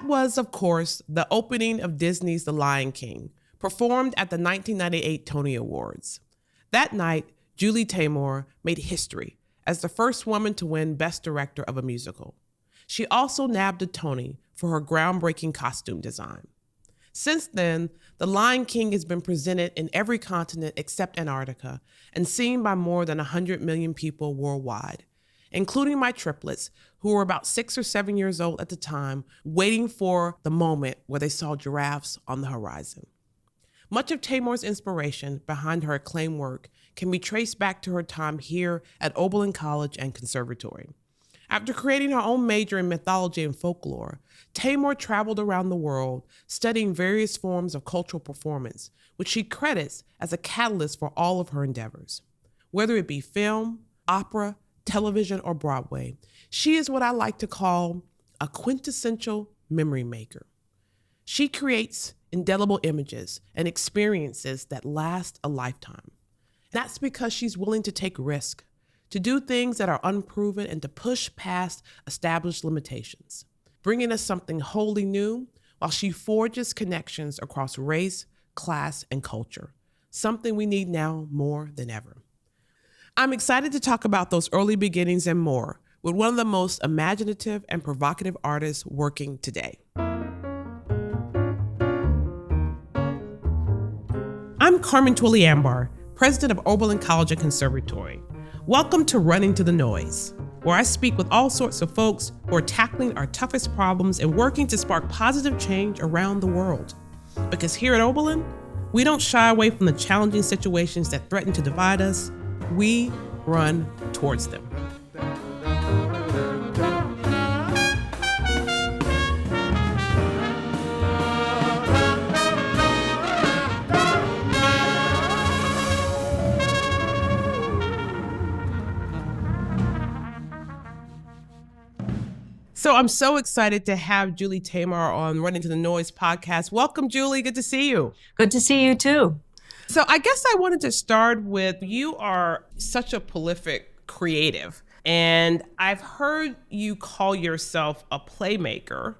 That was, of course, the opening of Disney's The Lion King, performed at the 1998 Tony Awards. That night, Julie Taymor made history as the first woman to win Best Director of a Musical. She also nabbed a Tony for her groundbreaking costume design. Since then, The Lion King has been presented in every continent except Antarctica and seen by more than 100 million people worldwide, including my triplets, who were about 6 or 7 years old at the time, waiting for the moment where they saw giraffes on the horizon. Much of Taymor's inspiration behind her acclaimed work can be traced back to her time here at Oberlin College and Conservatory. After creating her own major in mythology and folklore, Taymor traveled around the world studying various forms of cultural performance, which she credits as a catalyst for all of her endeavors. Whether it be film, opera, television, or Broadway, she is what I like to call a quintessential memory maker. She creates indelible images and experiences that last a lifetime. That's because she's willing to take risks, to do things that are unproven, and to push past established limitations, bringing us something wholly new while she forges connections across race, class, and culture, something we need now more than ever. I'm excited to talk about those early beginnings and more with one of the most imaginative and provocative artists working today. I'm Carmen Twillie Ambar, president of Oberlin College and Conservatory. Welcome to Running to the Noise, where I speak with all sorts of folks who are tackling our toughest problems and working to spark positive change around the world. Because here at Oberlin, we don't shy away from the challenging situations that threaten to divide us. We run towards them. So I'm so excited to have Julie Taymor on Running to the Noise podcast. Welcome, Julie. Good to see you. Good to see you, too. So I guess I wanted to start with, you are such a prolific creative, and I've heard you call yourself a playmaker,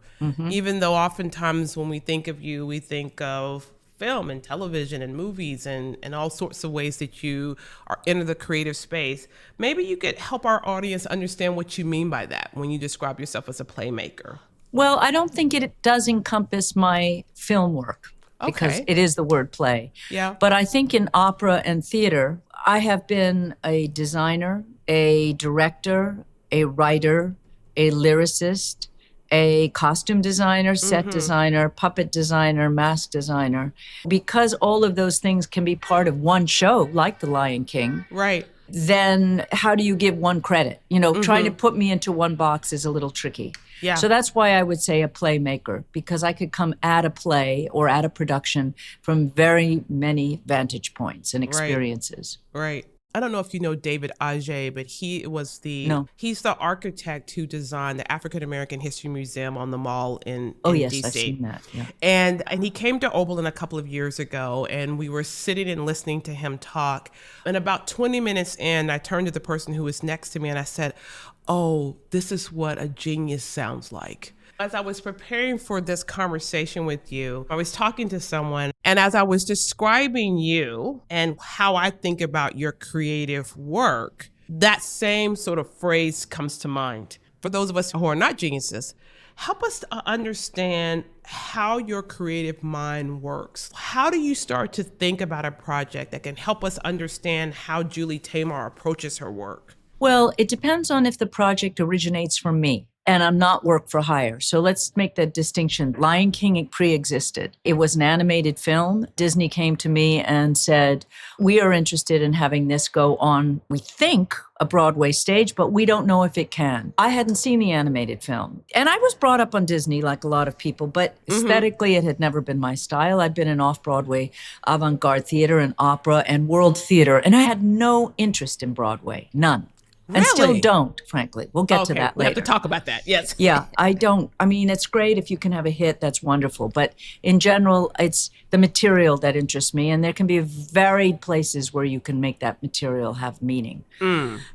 even though oftentimes when we think of you, we think of film and television and movies and all sorts of ways that you are into the creative space. Maybe you could help our audience understand what you mean by that when you describe yourself as a playmaker. Well, I don't think it does encompass my film work because it is the word play. Yeah. But I think in opera and theater, I have been a designer, a director, a writer, a lyricist, a costume designer, set designer, puppet designer, mask designer. Because all of those things can be part of one show, like The Lion King. Right. Then how do you give one credit? Trying to put me into one box is a little tricky. Yeah. So that's why I would say a playmaker, because I could come at a play or at a production from very many vantage points and experiences. Right. I don't know if you know David Ajay, but he's the architect who designed the African American History Museum on the Mall in DC. I've seen that. Yeah. And he came to Oberlin a couple of years ago, and we were sitting and listening to him talk. And about 20 minutes in, I turned to the person who was next to me and I said, "Oh, this is what a genius sounds like." As I was preparing for this conversation with you, I was talking to someone, and as I was describing you and how I think about your creative work, that same sort of phrase comes to mind. For those of us who are not geniuses, help us to understand how your creative mind works. How do you start to think about a project that can help us understand how Julie Taymor approaches her work? Well, it depends on if the project originates from me. And I'm not work for hire. So let's make that distinction. Lion King pre-existed. It was an animated film. Disney came to me and said, we are interested in having this go on, we think, a Broadway stage, but we don't know if it can. I hadn't seen the animated film. And I was brought up on Disney like a lot of people, but aesthetically it had never been my style. I'd been in off-Broadway avant-garde theater and opera and world theater, and I had no interest in Broadway, none. And still Really? don't, frankly. We'll get to that We later. have to talk about that. Yes. Yeah, I don't. I mean, it's great if you can have a hit, that's wonderful. But in general, it's the material that interests me. And there can be varied places where you can make that material have meaning.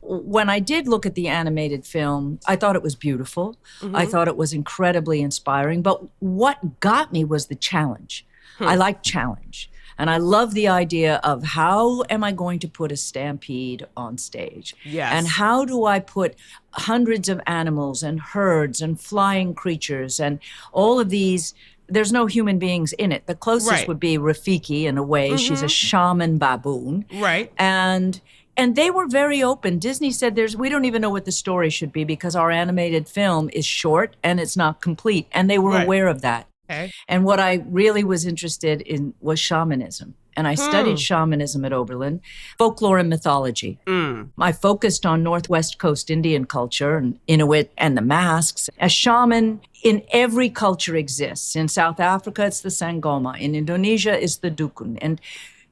When I did look at the animated film, I thought it was beautiful. I thought it was incredibly inspiring. But what got me was the challenge. I like challenge. And I love the idea of how am I going to put a stampede on stage? Yes. And how do I put hundreds of animals and herds and flying creatures and all of these? There's no human beings in it. The closest would be Rafiki in a way. She's a shaman baboon. Right. And they were very open. Disney said we don't even know what the story should be because our animated film is short and it's not complete. And they were aware of that. Okay. And what I really was interested in was shamanism. And I studied shamanism at Oberlin, folklore and mythology. I focused on Northwest Coast Indian culture and Inuit and the masks. A shaman in every culture exists. In South Africa, it's the Sangoma. In Indonesia, it's the Dukun. And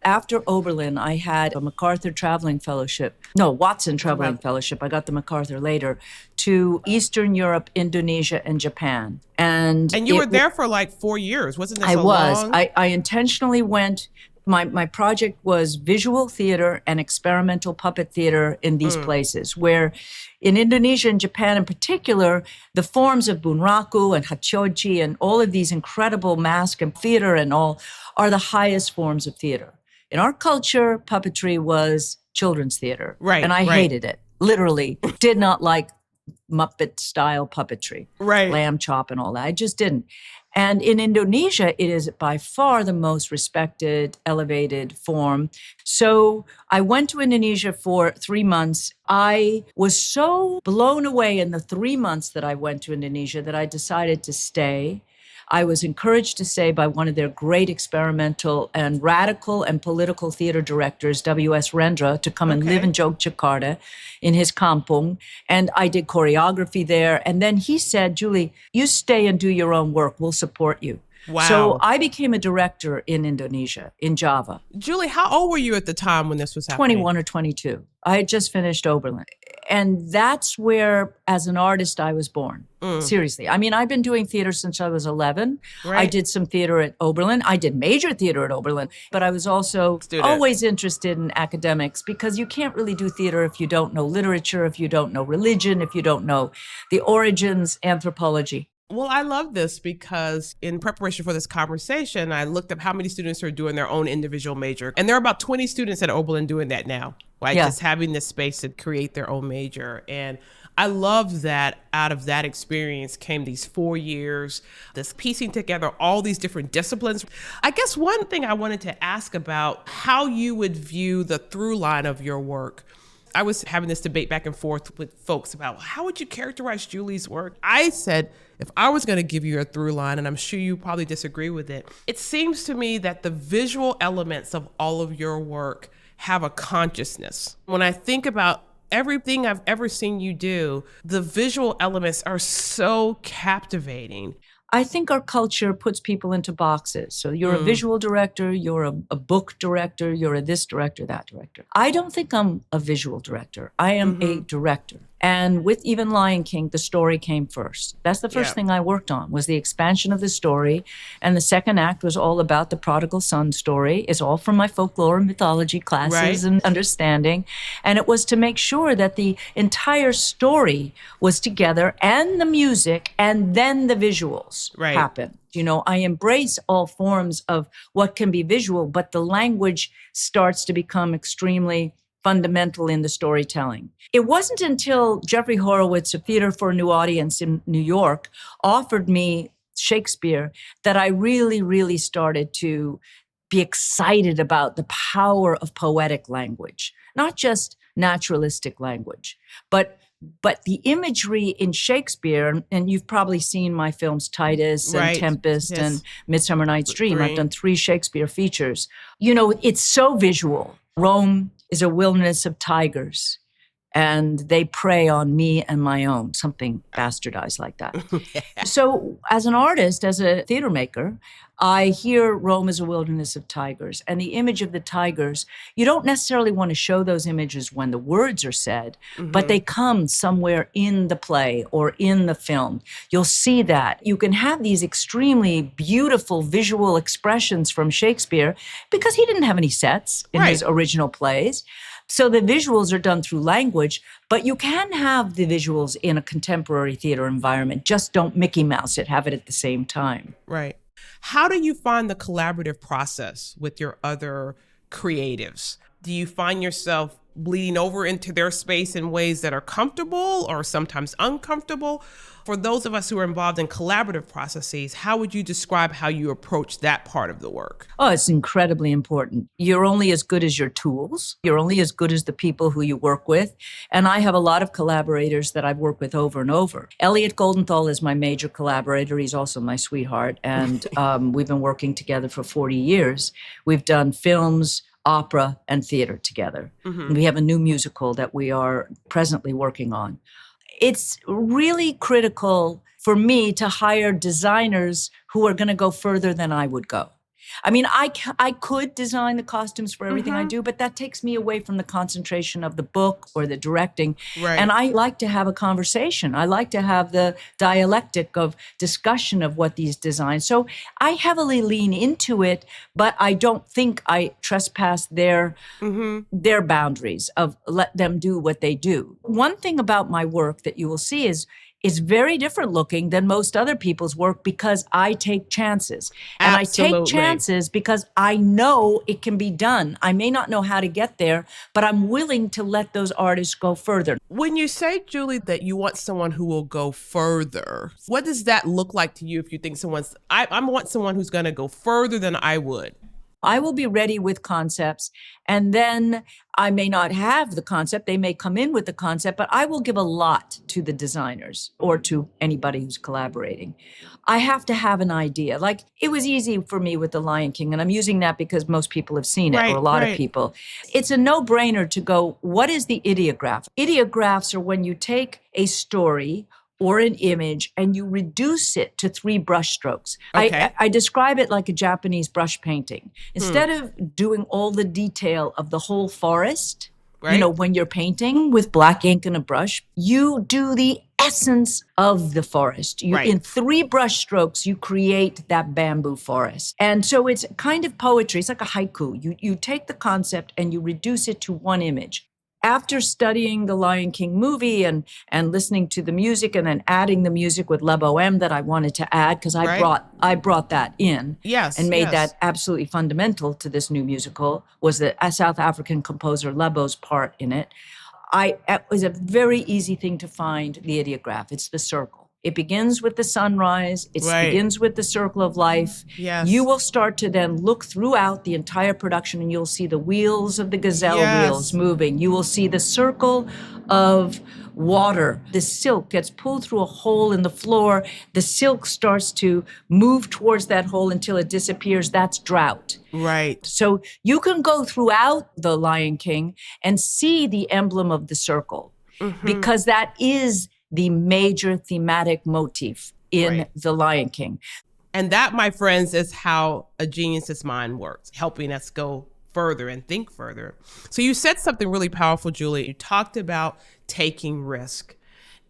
after Oberlin, I had a MacArthur Traveling Fellowship. No, Watson Traveling Fellowship. I got the MacArthur later to Eastern Europe, Indonesia, and Japan. And you were there for like 4 years. Wasn't this long? I I intentionally went. My project was visual theater and experimental puppet theater in these places, where in Indonesia and Japan in particular, the forms of bunraku and hachoji and all of these incredible mask and theater and all are the highest forms of theater. In our culture, puppetry was children's theater. Right. And I hated it. Literally did not like Muppet-style puppetry. Right. Lamb chop and all that. I just didn't. And in Indonesia, it is by far the most respected, elevated form. So I went to Indonesia for 3 months. I was so blown away in the 3 months that I went to Indonesia that I decided to stay. I was encouraged to stay by one of their great experimental and radical and political theater directors, W.S. Rendra, to come and live in Yogyakarta in his kampung. And I did choreography there. And then he said, Julie, you stay and do your own work. We'll support you. Wow. So I became a director in Indonesia, in Java. Julie, how old were you at the time when this was happening? 21 or 22. I had just finished Oberlin. And that's where, as an artist, I was born. Seriously. I mean, I've been doing theater since I was 11. Right. I did some theater at Oberlin. I did major theater at Oberlin. But I was also always interested in academics because you can't really do theater if you don't know literature, if you don't know religion, if you don't know the origins, anthropology. Well, I love this because in preparation for this conversation, I looked up how many students are doing their own individual major. And there are about 20 students at Oberlin doing that now, right? Just having this space to create their own major. And I love that out of that experience came these 4 years, this piecing together all these different disciplines. I guess one thing I wanted to ask about how you would view the through line of your work. I was having this debate back and forth with folks about how would you characterize Julie's work? I said, if I was going to give you a through line, and I'm sure you probably disagree with it, it seems to me that the visual elements of all of your work have a consciousness. When I think about everything I've ever seen you do, the visual elements are so captivating. I think our culture puts people into boxes. So you're a visual director, you're a book director, you're a this director, that director. I don't think I'm a visual director. I am a director. And with even Lion King, the story came first. That's the first thing I worked on, was the expansion of the story. And the second act was all about the prodigal son story. It's all from my folklore and mythology classes and understanding. And it was to make sure that the entire story was together and the music and then the visuals happen. You know, I embrace all forms of what can be visual, but the language starts to become extremely fundamental in the storytelling. It wasn't until Jeffrey Horowitz of Theater for a New Audience in New York offered me Shakespeare that I really, really started to be excited about the power of poetic language, not just naturalistic language, but the imagery in Shakespeare, and you've probably seen my films Titus and Tempest and Midsummer Night's Dream. I've done 3 Shakespeare features. You know, it's so visual. Rome is a wilderness of tigers, and they prey on me and my own, something bastardized like that. So as an artist, as a theater maker, I hear Rome is a wilderness of tigers, and the image of the tigers, you don't necessarily want to show those images when the words are said, but they come somewhere in the play or in the film. You'll see that. You can have these extremely beautiful visual expressions from Shakespeare because he didn't have any sets in his original plays. So the visuals are done through language, but you can have the visuals in a contemporary theater environment. Just don't Mickey Mouse it, have it at the same time. Right. How do you find the collaborative process with your other creatives? Do you find yourself bleeding over into their space in ways that are comfortable or sometimes uncomfortable? For those of us who are involved in collaborative processes, how would you describe how you approach that part of the work? Oh, it's incredibly important. You're only as good as your tools. You're only as good as the people who you work with. And I have a lot of collaborators that I've worked with over and over. Elliot Goldenthal is my major collaborator. He's also my sweetheart. And we've been working together for 40 years. We've done films, opera, and theater together. We have a new musical that we are presently working on. It's really critical for me to hire designers who are going to go further than I would go. I mean, I could design the costumes for everything I do, but that takes me away from the concentration of the book or the directing. Right. And I like to have a conversation. I like to have the dialectic of discussion of what these designs. So I heavily lean into it, but I don't think I trespass their boundaries of let them do what they do. One thing about my work that you will see is it's very different looking than most other people's work because I take chances. And Absolutely. I take chances because I know it can be done. I may not know how to get there, but I'm willing to let those artists go further. When you say, Julie, that you want someone who will go further, what does that look like to you if you think I want someone who's going to go further than I would? I will be ready with concepts, and then I may not have the concept. They may come in with the concept, but I will give a lot to the designers or to anybody who's collaborating. I have to have an idea. Like, it was easy for me with The Lion King, and I'm using that because most people have seen it, or a lot of people. It's a no-brainer to go, what is the ideograph? Ideographs are when you take a story or an image and you reduce it to 3 brush strokes. Okay. I describe it like a Japanese brush painting. Instead of doing all the detail of the whole forest, you know, when you're painting with black ink and a brush, you do the essence of the forest. In 3 brush strokes, you create that bamboo forest. And so it's kind of poetry. It's like a haiku. You take the concept and you reduce it to 1 image. After studying the Lion King movie and listening to the music and then adding the music with La Boheme that I wanted to add, because I brought that in and made that absolutely fundamental to this new musical, was the South African composer Lebo's part in it. It was a very easy thing to find the ideograph. It's the circle. It begins with the sunrise. It begins with the circle of life. Yes. You will start to then look throughout the entire production and you'll see the wheels of the gazelle wheels moving. You will see the circle of water. The silk gets pulled through a hole in the floor. The silk starts to move towards that hole until it disappears. That's drought. Right. So you can go throughout The Lion King and see the emblem of the circle because that is the major thematic motif in The Lion King. And that, my friends, is how a genius's mind works, helping us go further and think further. So you said something really powerful, Julie. You talked about taking risk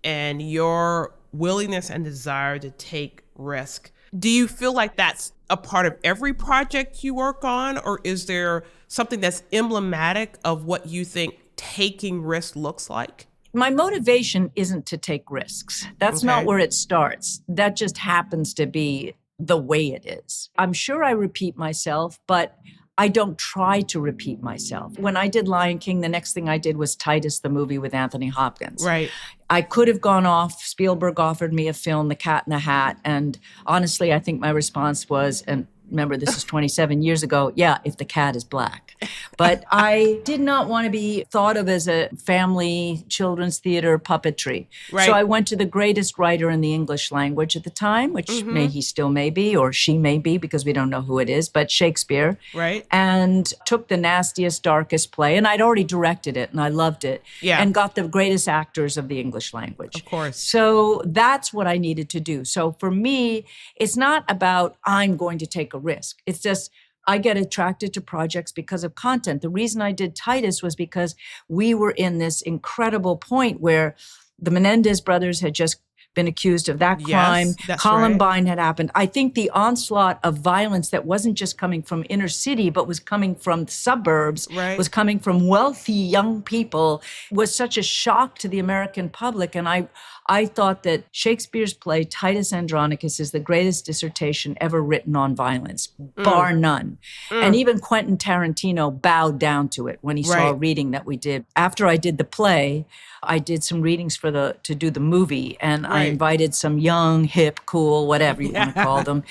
and your willingness and desire to take risk. Do you feel like that's a part of every project you work on, or is there something that's emblematic of what you think taking risk looks like? My motivation isn't to take risks. That's not where it starts. That just happens to be the way it is. I'm sure I repeat myself, but I don't try to repeat myself. When I did Lion King, the next thing I did was Titus, the movie with Anthony Hopkins. Right. I could have gone off. Spielberg offered me a film, The Cat in the Hat. And honestly, I think my response was, and Remember, this is 27 years ago. Yeah, if the cat is black. But I did not want to be thought of as a family children's theater puppetry. Right. So I went to the greatest writer in the English language at the time, which he still may be, or she may be, because we don't know who it is, but Shakespeare. Right. And took the nastiest, darkest play. And I'd already directed it, and I loved it. Yeah. And got the greatest actors of the English language. Of course. So that's what I needed to do. So for me, it's not about I'm going to take a risk. It's just I get attracted to projects because of content. The reason I did Titus was because we were in this incredible point where the Menendez brothers had just been accused of that crime. That's Columbine had happened. I think the onslaught of violence that wasn't just coming from inner city, but was coming from suburbs, was coming from wealthy young people, was such a shock to the American public. And I thought that Shakespeare's play, Titus Andronicus, is the greatest dissertation ever written on violence, bar none. And even Quentin Tarantino bowed down to it when he saw a reading that we did. After I did the play, I did some readings to do the movie, and I invited some young, hip, cool, whatever you want to call them,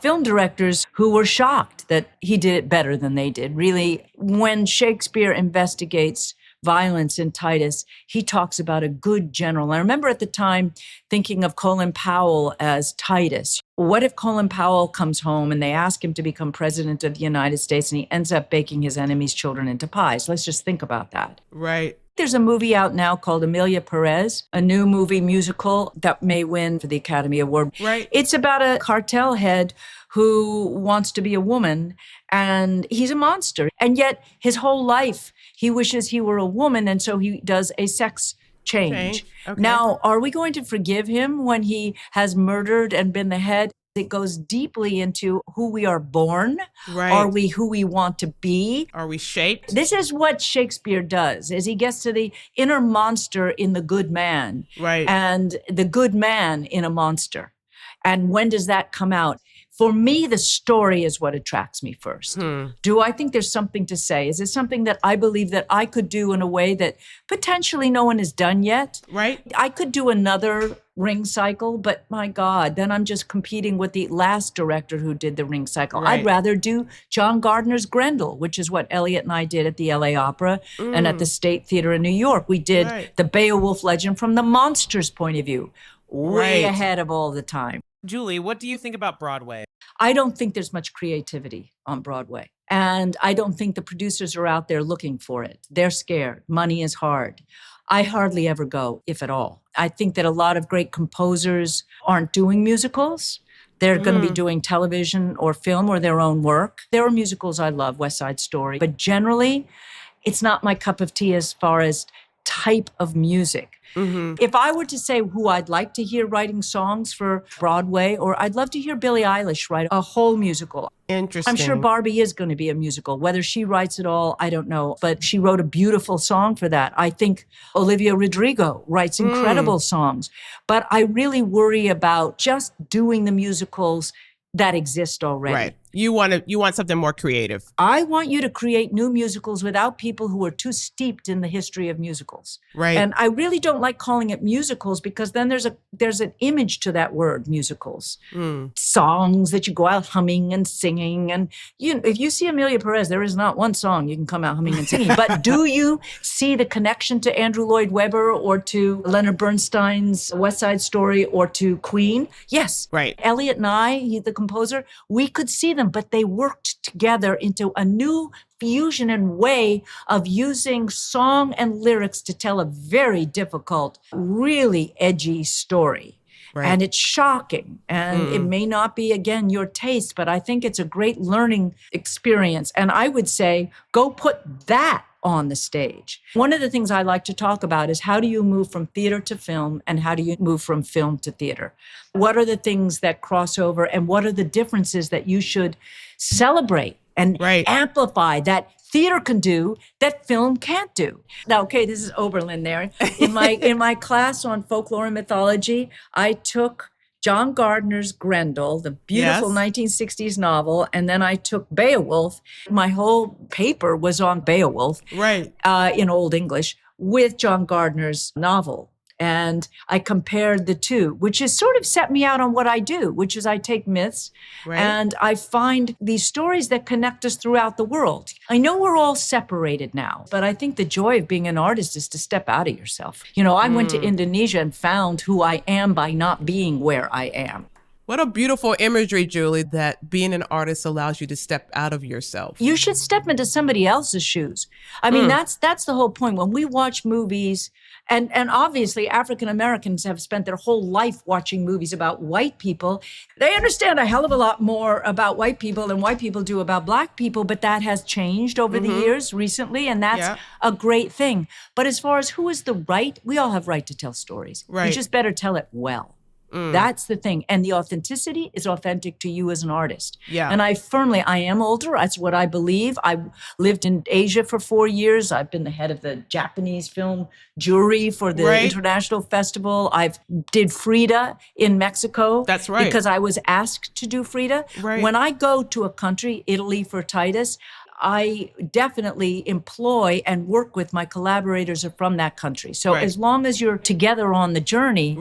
film directors who were shocked that he did it better than they did. Really, when Shakespeare investigates violence in Titus, he talks about a good general. I remember at the time thinking of Colin Powell as Titus. What if Colin Powell comes home and they ask him to become president of the United States and he ends up baking his enemies' children into pies? Let's just think about that. Right. There's a movie out now called Emilia Perez, a new movie musical that may win for the Academy Award. Right. It's about a cartel head who wants to be a woman, and he's a monster. And yet his whole life, he wishes he were a woman, and so he does a sex change. Okay. Now, are we going to forgive him when he has murdered and been the head? It goes deeply into who we are born. Right. Are we who we want to be? Are we shaped? This is what Shakespeare does, is he gets to the inner monster in the good man. Right. And the good man in a monster. And when does that come out? For me, the story is what attracts me first. Do I think there's something to say? Is it something that I believe that I could do in a way that potentially no one has done yet? Right. I could do another Ring Cycle, but my God, then I'm just competing with the last director who did the Ring Cycle. Right. I'd rather do John Gardner's Grendel, which is what Elliot and I did at the LA Opera and at the State Theater in New York. We did the Beowulf legend from the monster's point of view, way ahead of all the time. Julie, what do you think about Broadway? I don't think there's much creativity on Broadway. And I don't think the producers are out there looking for it. They're scared. Money is hard. I hardly ever go, if at all. I think that a lot of great composers aren't doing musicals. They're going to be doing television or film or their own work. There are musicals I love, West Side Story. But generally, it's not my cup of tea as far as type of music. If I were to say who I'd like to hear writing songs for Broadway, or I'd love to hear Billie Eilish write a whole musical. Interesting. I'm sure Barbie is going to be a musical. Whether she writes it all, I don't know. But she wrote a beautiful song for that. I think Olivia Rodrigo writes incredible songs. But I really worry about just doing the musicals that exist already. Right. You want something more creative. I want you to create new musicals without people who are too steeped in the history of musicals. Right. And I really don't like calling it musicals because then there's an image to that word, musicals. Songs that you go out humming and singing. And if you see Emilia Perez, there is not one song you can come out humming and singing. But do you see the connection to Andrew Lloyd Webber or to Leonard Bernstein's West Side Story or to Queen? Yes. Right. Elliot and I, the composer, we could see them, but they worked together into a new fusion and way of using song and lyrics to tell a very difficult, really edgy story. Right. And it's shocking. And it may not be, again, your taste, but I think it's a great learning experience. And I would say, go put that on the stage. One of the things I like to talk about is how do you move from theater to film and how do you move from film to theater? What are the things that cross over and what are the differences that you should celebrate and amplify that theater can do that film can't do? Now, okay, this is Oberlin there. In my class on folklore and mythology, I took John Gardner's Grendel, the beautiful 1960s novel, and then I took Beowulf. My whole paper was on Beowulf in Old English with John Gardner's novel. And I compared the two, which has sort of set me out on what I do, which is I take myths and I find these stories that connect us throughout the world. I know we're all separated now, but I think the joy of being an artist is to step out of yourself. I went to Indonesia and found who I am by not being where I am. What a beautiful imagery, Julie, that being an artist allows you to step out of yourself. You should step into somebody else's shoes. I mean, that's the whole point. When we watch movies, and obviously African Americans have spent their whole life watching movies about white people, they understand a hell of a lot more about white people than white people do about black people, but that has changed over the years recently, and that's a great thing. But as far as who is the right, we all have right to tell stories. You just better tell it well. That's the thing. And the authenticity is authentic to you as an artist. Yeah. And I am older. That's what I believe. I lived in Asia for 4 years. I've been the head of the Japanese film jury for the International Festival. I've did Frida in Mexico. That's right. Because I was asked to do Frida. Right. When I go to a country, Italy for Titus, I definitely employ and work with my collaborators from that country. So as long as you're together on the journey,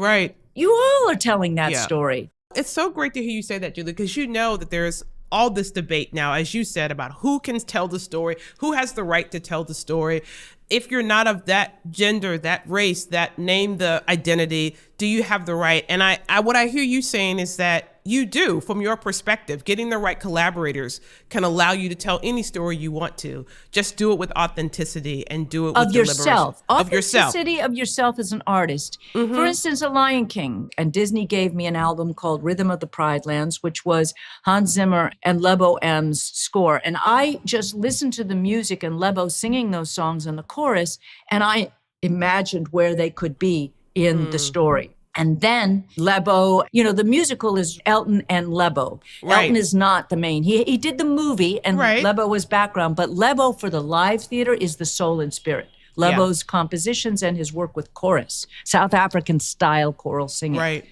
you all are telling that story. It's so great to hear you say that, Julie, because you know that there's all this debate now, as you said, about who can tell the story, who has the right to tell the story. If you're not of that gender, that race, that name, the identity, do you have the right? And I what I hear you saying is that you do, from your perspective. Getting the right collaborators can allow you to tell any story you want to. Just do it with authenticity and do it with yourself. Authenticity of yourself as an artist. For instance, The Lion King. And Disney gave me an album called Rhythm of the Pride Lands, which was Hans Zimmer and Lebo M's score. And I just listened to the music and Lebo singing those songs in the chorus, and I imagined where they could be in the story. And then Lebo, the musical is Elton and Lebo. Elton is not the main. He did the movie and Lebo was background, but Lebo for the live theater is the soul and spirit. Lebo's compositions and his work with chorus, South African style choral singing.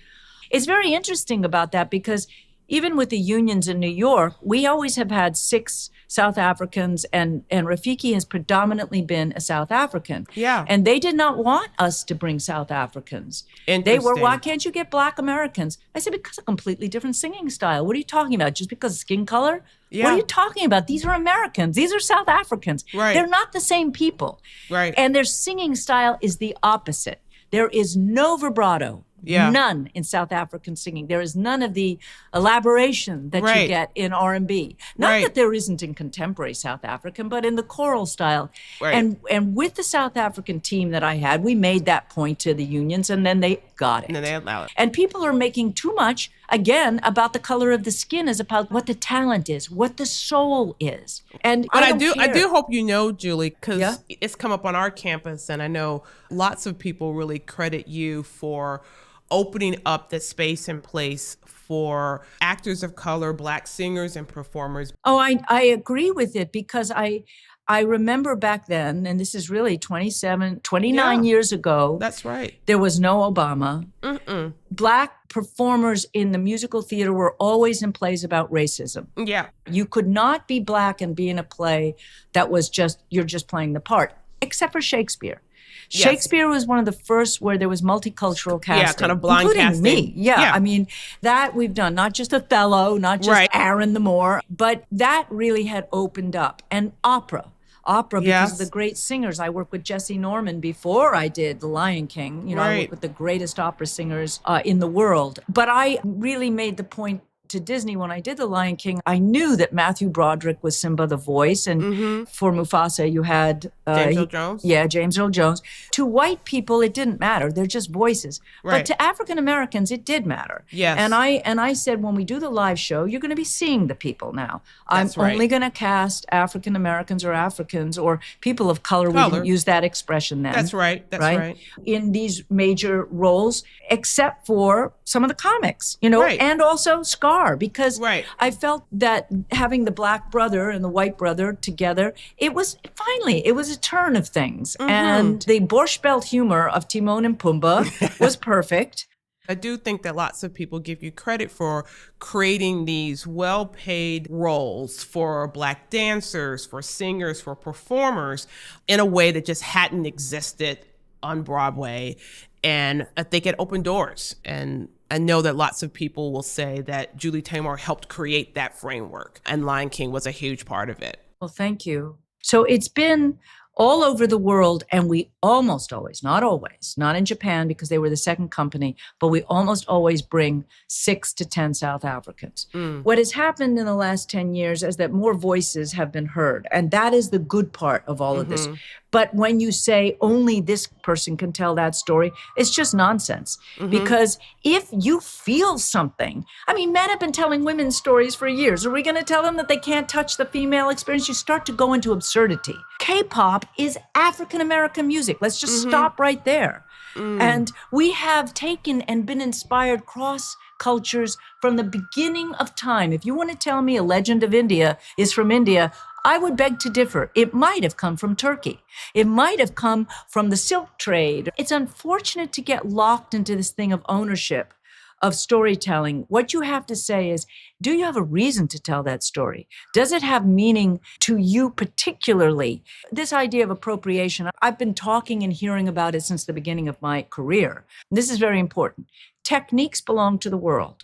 It's very interesting about that because even with the unions in New York, we always have had 6 South Africans, and Rafiki has predominantly been a South African. And they did not want us to bring South Africans. They were, why can't you get Black Americans? I said, because of a completely different singing style. What are you talking about? Just because of skin color? What are you talking about? These are Americans. These are South Africans. They're not the same people. And their singing style is the opposite. There is no vibrato. None in South African singing. There is none of the elaboration that you get in R&B. Not that there isn't in contemporary South African, but in the choral style. And with the South African team that I had, we made that point to the unions, and then they got it. And then they allow it. And people are making too much, again, about the color of the skin as about what the talent is, what the soul is. And but I do hope you know, Julie, because it's come up on our campus, and I know lots of people really credit you for opening up the space and place for actors of color, Black singers and performers. Oh, I agree with it because I remember back then, and this is really 29 years ago. That's right. There was no Obama. Black performers in the musical theater were always in plays about racism. You could not be Black and be in a play that was you're just playing the part, except for Shakespeare. Shakespeare was one of the first where there was multicultural casting. Kind of blind including casting. Me. I mean, that we've done, not just Othello, not just Aaron the Moor, but that really had opened up. And opera, because of the great singers. I worked with Jesse Norman before I did The Lion King. I worked with the greatest opera singers in the world. But I really made the point to Disney when I did The Lion King. I knew that Matthew Broderick was Simba the voice, and for Mufasa you had James Earl Jones. James Earl Jones. To white people, it didn't matter; they're just voices. But to African Americans, it did matter. And I said, when we do the live show, you're going to be seeing the people now. I'm only going to cast African Americans or Africans or people of color. We didn't use that expression then. That's right. In these major roles, except for some of the comics, and also Scar. Because I felt that having the Black brother and the white brother together, it was a turn of things. And the Borscht Belt humor of Timon and Pumbaa was perfect. I do think that lots of people give you credit for creating these well-paid roles for Black dancers, for singers, for performers in a way that just hadn't existed on Broadway. And I think it opened doors. And I know that lots of people will say that Julie Taymor helped create that framework, and Lion King was a huge part of it. Well, thank you. So it's been all over the world, and we almost always, not always, not in Japan because they were the second company, but we almost always bring 6 to 10 South Africans. What has happened in the last 10 years is that more voices have been heard, and that is the good part of all of this. But when you say only this person can tell that story, it's just nonsense. Because if you feel something, I mean, men have been telling women's stories for years. Are we going to tell them that they can't touch the female experience? You start to go into absurdity. K-pop is African-American music. Let's just stop right there. And we have taken and been inspired cross cultures from the beginning of time. If you want to tell me a legend of India is from India, I would beg to differ. It might have come from Turkey. It might have come from the silk trade. It's unfortunate to get locked into this thing of ownership, of storytelling. What you have to say is, do you have a reason to tell that story? Does it have meaning to you particularly? This idea of appropriation, I've been talking and hearing about it since the beginning of my career. This is very important. Techniques belong to the world.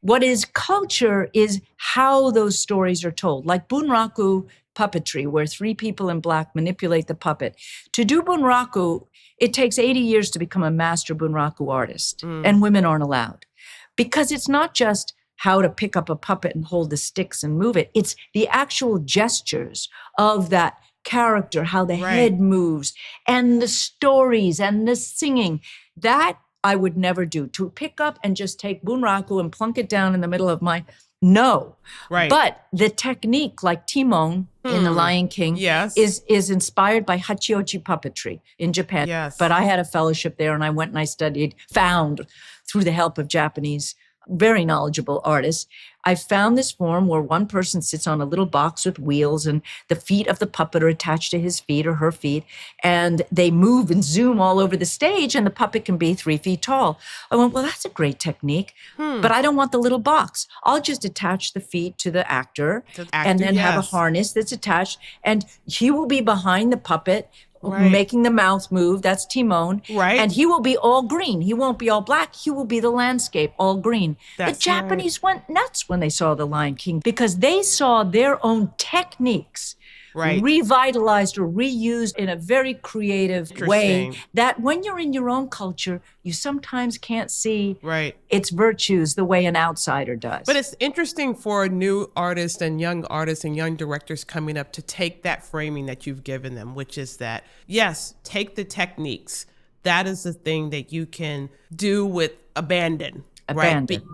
What is culture is how those stories are told, like bunraku puppetry, where 3 people in black manipulate the puppet. To do bunraku, it takes 80 years to become a master bunraku artist, and women aren't allowed. Because it's not just how to pick up a puppet and hold the sticks and move it. It's the actual gestures of that character, how the head moves, and the stories and the singing. That I would never do. To pick up and just take bunraku and plunk it down in the middle of my, no. But the technique, like Timon in The Lion King, is inspired by Hachioji puppetry in Japan. But I had a fellowship there, and I went and I studied, found, through the help of Japanese, very knowledgeable artists, I found this form where one person sits on a little box with wheels, and the feet of the puppet are attached to his feet or her feet, and they move and zoom all over the stage, and the puppet can be 3 feet tall. I went, well, that's a great technique, but I don't want the little box. I'll just attach the feet to the actor, and then have a harness that's attached, and he will be behind the puppet, making the mouth move. That's Timon. And he will be all green. He won't be all black. He will be the landscape, all green. The Japanese went nuts when they saw The Lion King because they saw their own techniques revitalized or reused in a very creative way that when you're in your own culture, you sometimes can't see its virtues the way an outsider does. But it's interesting for new artists and young directors coming up to take that framing that you've given them, which is that, yes, take the techniques. That is the thing that you can do with abandon.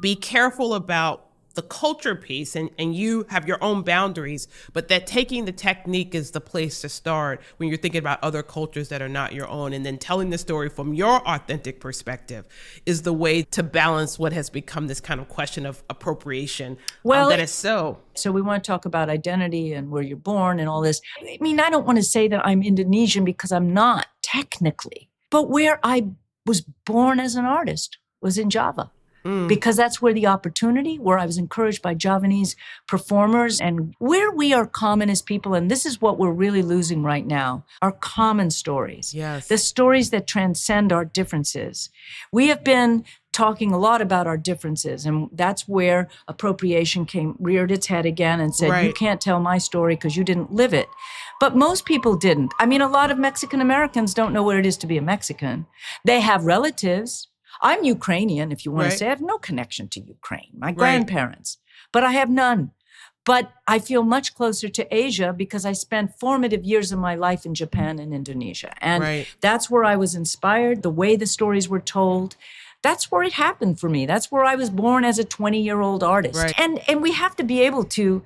Be careful about the culture piece, and you have your own boundaries, but that taking the technique is the place to start when you're thinking about other cultures that are not your own, and then telling the story from your authentic perspective is the way to balance what has become this kind of question of appropriation. That is so we want to talk about identity and where you're born and all this. I mean, I don't want to say that I'm Indonesian because I'm not technically, but where I was born as an artist was in Java. Because that's where the opportunity, where I was encouraged by Javanese performers, and where we are common as people, and this is what we're really losing right now, are common stories. The stories that transcend our differences. We have been talking a lot about our differences, and that's where appropriation reared its head again and said, you can't tell my story because you didn't live it. But most people didn't. I mean, a lot of Mexican Americans don't know what it is to be a Mexican. They have relatives. I'm Ukrainian, if you want to say. I have no connection to Ukraine, my grandparents, but I have none. But I feel much closer to Asia because I spent formative years of my life in Japan and Indonesia. And that's where I was inspired, the way the stories were told. That's where it happened for me. That's where I was born as a 20-year-old artist. And we have to be able to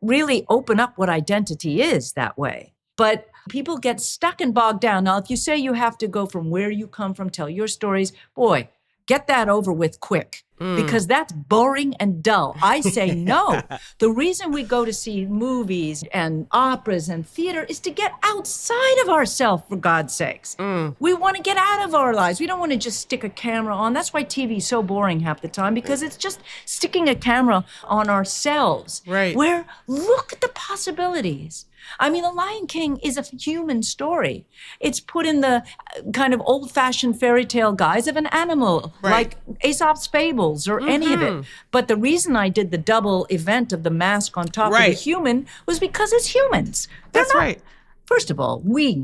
really open up what identity is that way. But people get stuck and bogged down. Now, if you say you have to go from where you come from, tell your stories, boy, get that over with quick. because that's boring and dull. I say no. The reason we go to see movies and operas and theater is to get outside of ourselves, for God's sakes. We want to get out of our lives. We don't want to just stick a camera on. That's why TV is so boring half the time, because it's just sticking a camera on ourselves. Right. Where look at the possibilities. I mean, The Lion King is a human story. It's put in the kind of old-fashioned fairy tale guise of an animal, like Aesop's Fables or any of it. But the reason I did the double event of the mask on top of the human was because it's humans. That's right. First of all, we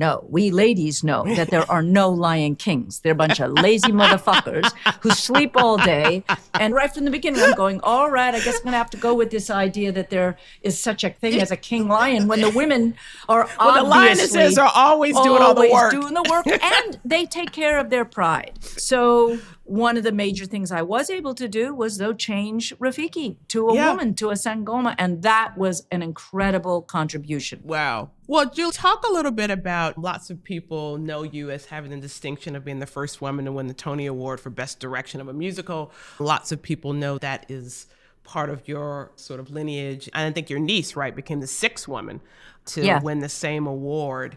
ladies know that there are no Lion Kings. They're a bunch of lazy motherfuckers who sleep all day. And right from the beginning, I'm going, all right, I guess I'm going to have to go with this idea that there is such a thing as a king lion when the women are the lionesses are always doing all the work. Doing the work, and they take care of their pride. So one of the major things I was able to do was, though, change Rafiki to a woman, to a Sangoma. And that was an incredible contribution. Wow. Well, Julie, talk a little bit about, lots of people know you as having the distinction of being the first woman to win the Tony Award for Best Direction of a Musical. Lots of people know that is part of your sort of lineage. And I think your niece, right, became the sixth woman to win the same award.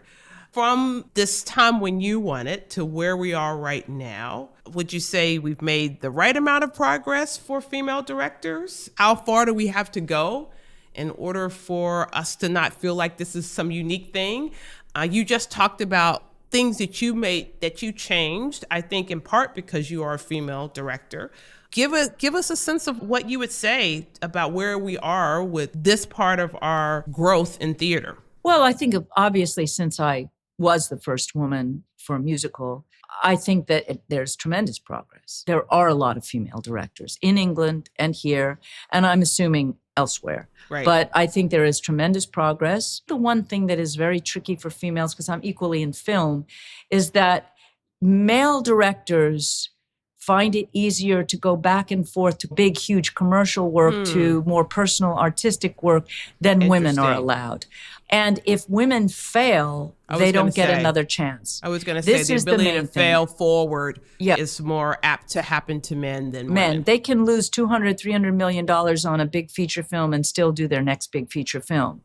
From this time when you won it to where we are right now, would you say we've made the right amount of progress for female directors? How far do we have to go in order for us to not feel like this is some unique thing? You just talked about things that you made, that you changed, I think in part because you are a female director. Give us a sense of what you would say about where we are with this part of our growth in theater. Well, I think obviously since I was the first woman for a musical, I think that there's tremendous progress. There are a lot of female directors in England and here, and I'm assuming elsewhere. Right. But I think there is tremendous progress. The one thing that is very tricky for females, because I'm equally in film, is that male directors find it easier to go back and forth to big, huge commercial work, to more personal artistic work than women are allowed. And if women fail, they don't get another chance. I was going to say the ability to fail forward is more apt to happen to men than women. They can lose $200, $300 million on a big feature film and still do their next big feature film.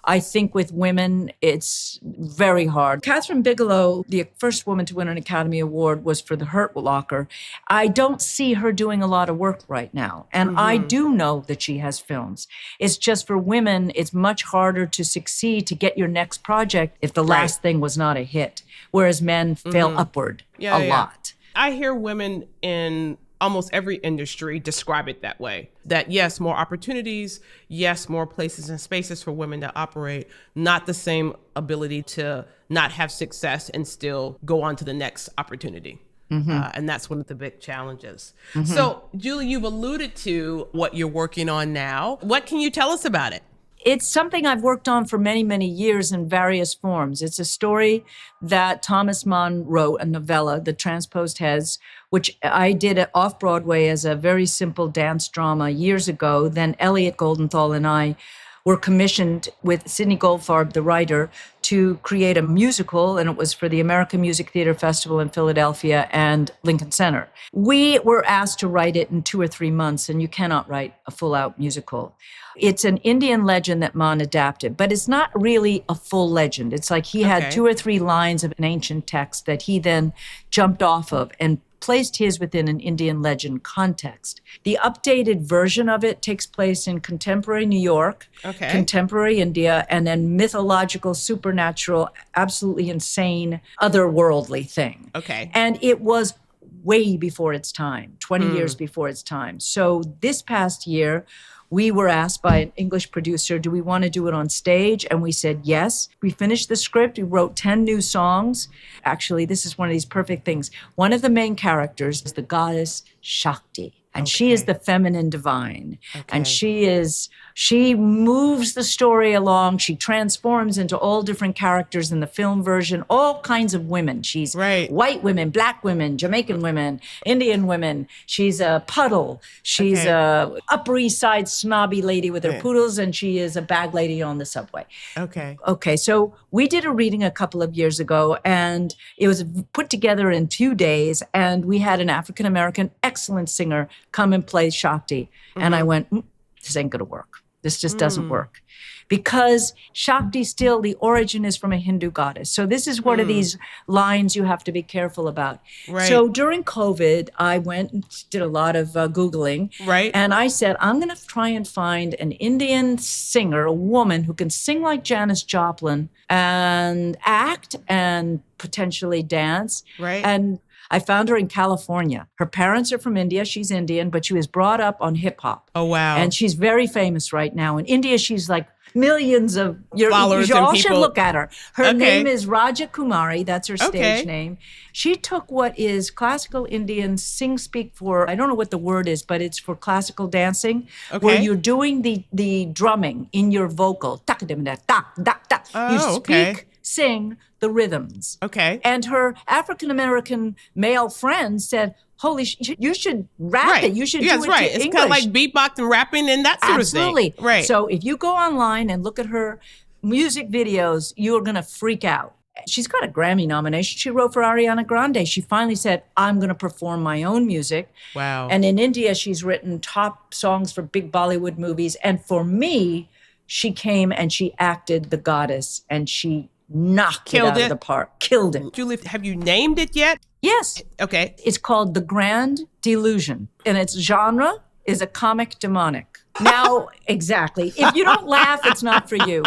I think with women, it's very hard. Catherine Bigelow, the first woman to win an Academy Award, was for The Hurt Locker. I don't see her doing a lot of work right now. And I do know that she has films. It's just for women, it's much harder to succeed to get your next project if the last thing was not a hit, whereas men fail upward a lot. I hear women in almost every industry describe it that way, that yes, more opportunities, yes, more places and spaces for women to operate, not the same ability to not have success and still go on to the next opportunity. And that's one of the big challenges. So, Julie, you've alluded to what you're working on now. What can you tell us about it? It's something I've worked on for many, many years in various forms. It's a story that Thomas Mann wrote, a novella, The Transposed Heads, which I did off Broadway as a very simple dance drama years ago. Then Elliot Goldenthal and I were commissioned with Sidney Goldfarb, the writer, to create a musical, and it was for the American Music Theater Festival in Philadelphia and Lincoln Center. We were asked to write it in 2 or 3 months, and you cannot write a full-out musical. It's an Indian legend that Mann adapted, but it's not really a full legend. It's like he had 2 or 3 lines of an ancient text that he then jumped off of and placed his within an Indian legend context. The updated version of it takes place in contemporary New York, contemporary India, and then mythological, supernatural, absolutely insane, otherworldly thing. And it was way before its time, 20 years before its time. So this past year, we were asked by an English producer, do we want to do it on stage? And we said yes. We finished the script. We wrote 10 new songs. Actually, this is one of these perfect things. One of the main characters is the goddess Shakti. And she is the feminine divine. And she is She moves the story along. She transforms into all different characters in the film version, all kinds of women. She's white women, black women, Jamaican women, Indian women. She's a puddle. She's a Upper East Side snobby lady with her poodles, and she is a bag lady on the subway. Okay, so we did a reading a couple of years ago, and it was put together in 2 days, and we had an African-American excellent singer come and play Shakti. And I went, this ain't going to work. This just doesn't work. Because Shakti still, the origin is from a Hindu goddess. So this is one of these lines you have to be careful about. So during COVID, I went and did a lot of Googling. And I said, I'm going to try and find an Indian singer, a woman who can sing like Janis Joplin and act and potentially dance. And I found her in California. Her parents are from India. She's Indian, but she was brought up on hip hop. Oh, wow. And she's very famous right now. In India, she's like millions of followers. You all and people. should look at her. Her name is Raja Kumari. That's her stage name. She took what is classical Indian sing-speak for, I don't know what the word is, but it's for classical dancing, where you're doing the drumming in your vocal. You speak, sing the rhythms. And her African-American male friend said, you should rap it. You should do it to It's English. kind of like beatbox and rapping and that sort of thing. Absolutely. So if you go online and look at her music videos, you're going to freak out. She's got a Grammy nomination. She wrote for Ariana Grande. She finally said, I'm going to perform my own music. Wow. And in India, she's written top songs for big Bollywood movies. And for me, she came and she acted the goddess, and she knocked it out of the park. Killed it. Julie, have you named it yet? Yes. Okay. It's called The Grand Delusion, and its genre is a comic demonic. Now, exactly. If you don't laugh, it's not for you.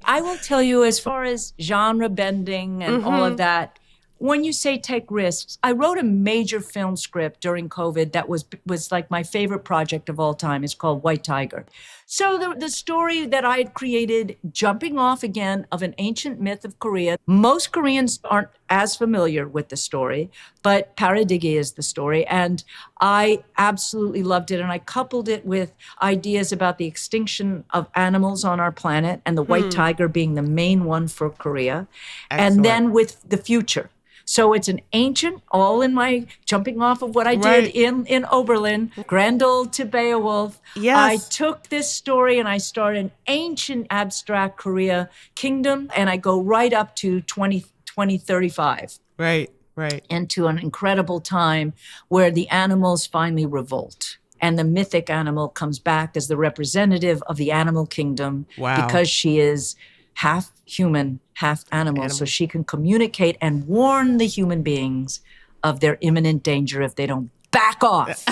I will tell you, as far as genre bending and all of that, when you say take risks, I wrote a major film script during COVID that was like my favorite project of all time. It's called White Tiger. So the story that I had created, jumping off again of an ancient myth of Korea. Most Koreans aren't as familiar with the story, but Paradigi is the story. And I absolutely loved it. And I coupled it with ideas about the extinction of animals on our planet and the white tiger being the main one for Korea. Excellent. And then with the future. So it's an ancient, all in my jumping off of what I did in Oberlin, Grendel to Beowulf. I took this story and I started an ancient abstract Korea kingdom, and I go right up to 2035. Right. Into an incredible time where the animals finally revolt. And the mythic animal comes back as the representative of the animal kingdom because she is half human, half animal, so she can communicate and warn the human beings of their imminent danger if they don't back off.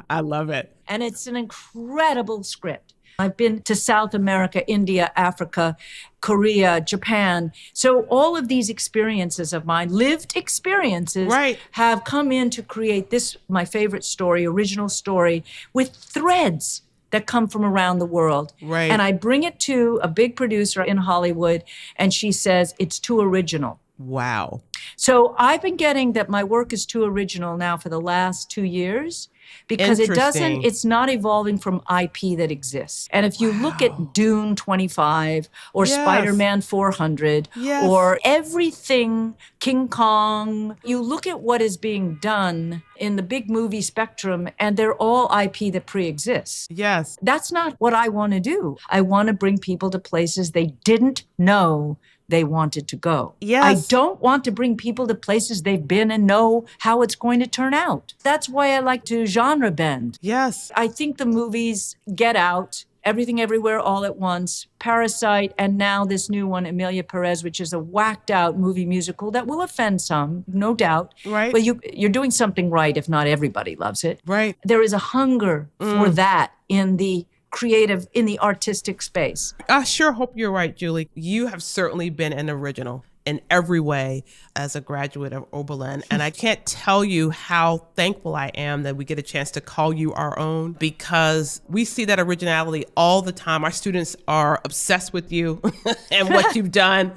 I love it. And it's an incredible script. I've been to South America, India, Africa, Korea, Japan. So all of these experiences of mine, lived experiences, have come in to create this, my favorite story, original story, with threads that come from around the world. And I bring it to a big producer in Hollywood, and she says, it's too original. Wow. So I've been getting that my work is too original now for the last 2 years, because it's not evolving from IP that exists. And if you look at Dune 25 or Spider-Man 400 or everything, King Kong, you look at what is being done in the big movie spectrum, and they're all IP that pre-exists. Yes. That's not what I want to do. I want to bring people to places they didn't know they wanted to go. Yes. I don't want to bring people to places they've been and know how it's going to turn out. That's why I like to genre bend. Yes. I think the movies Get Out, Everything Everywhere All at Once, Parasite, and now this new one, Emilia Perez, which is a whacked out movie musical that will offend some, no doubt. But you're doing something right if not everybody loves it. There is a hunger for that in the creative, in the artistic space. I sure hope you're right, Julie. You have certainly been an original in every way as a graduate of Oberlin. And I can't tell you how thankful I am that we get a chance to call you our own, because we see that originality all the time. Our students are obsessed with you and what you've done.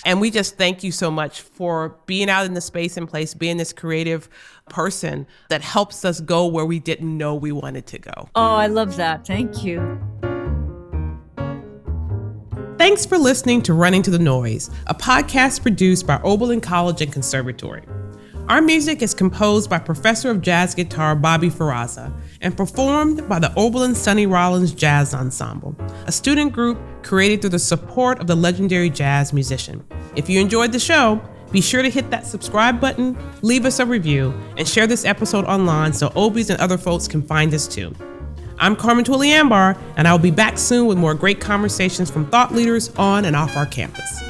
And we just thank you so much for being out in the space and place, being this creative person that helps us go where we didn't know we wanted to go. Oh, I love that. Thank you. Thanks for listening to Running to the Noise, a podcast produced by Oberlin College and Conservatory. Our music is composed by Professor of Jazz Guitar Bobby Ferraza and performed by the Oberlin Sonny Rollins Jazz Ensemble, a student group created through the support of the legendary jazz musician. If you enjoyed the show, be sure to hit that subscribe button, leave us a review, and share this episode online so Obies and other folks can find us too. I'm Carmen Twillie Ambar, and I'll be back soon with more great conversations from thought leaders on and off our campus.